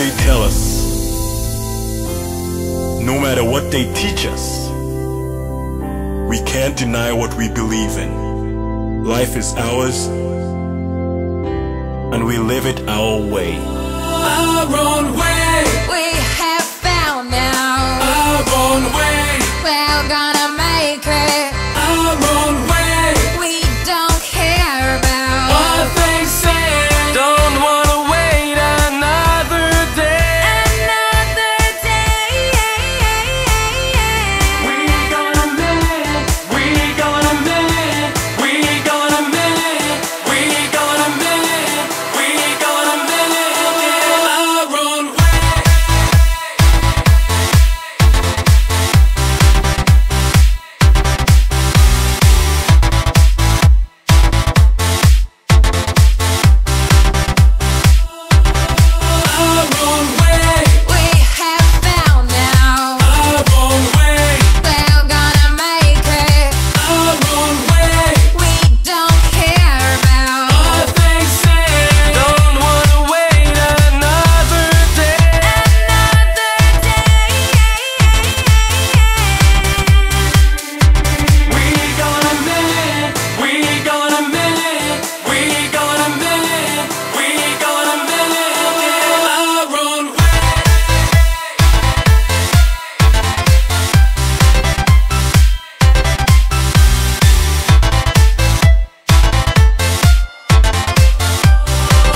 they tell us, no matter what they teach us, we can't deny what we believe in. Life is ours, and we live it our way. Our own way. We have found now Our own way. we're gonna make it. Our own way. We don't care about What they say. Don't wanna wait another day. another day. We gonna make it. We gonna make it. We gonna make it. We gonna make it. We gonna make it. Our own way. Our own way. We have found now Our own way. we're gonna make it. Our own way. We don't care about What they say. Don't wanna wait another day. another day. We gonna make it. We gonna make it. We gonna make it. We gonna make it. Our own way.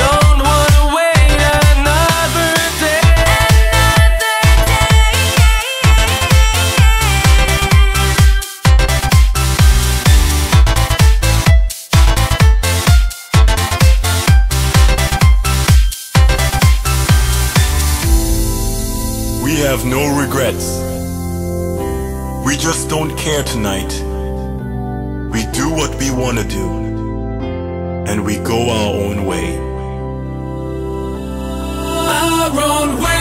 Don't wanna wait another day. We have no regrets. We just don't care tonight. We do what we want to do, and we go our own way. Our own way.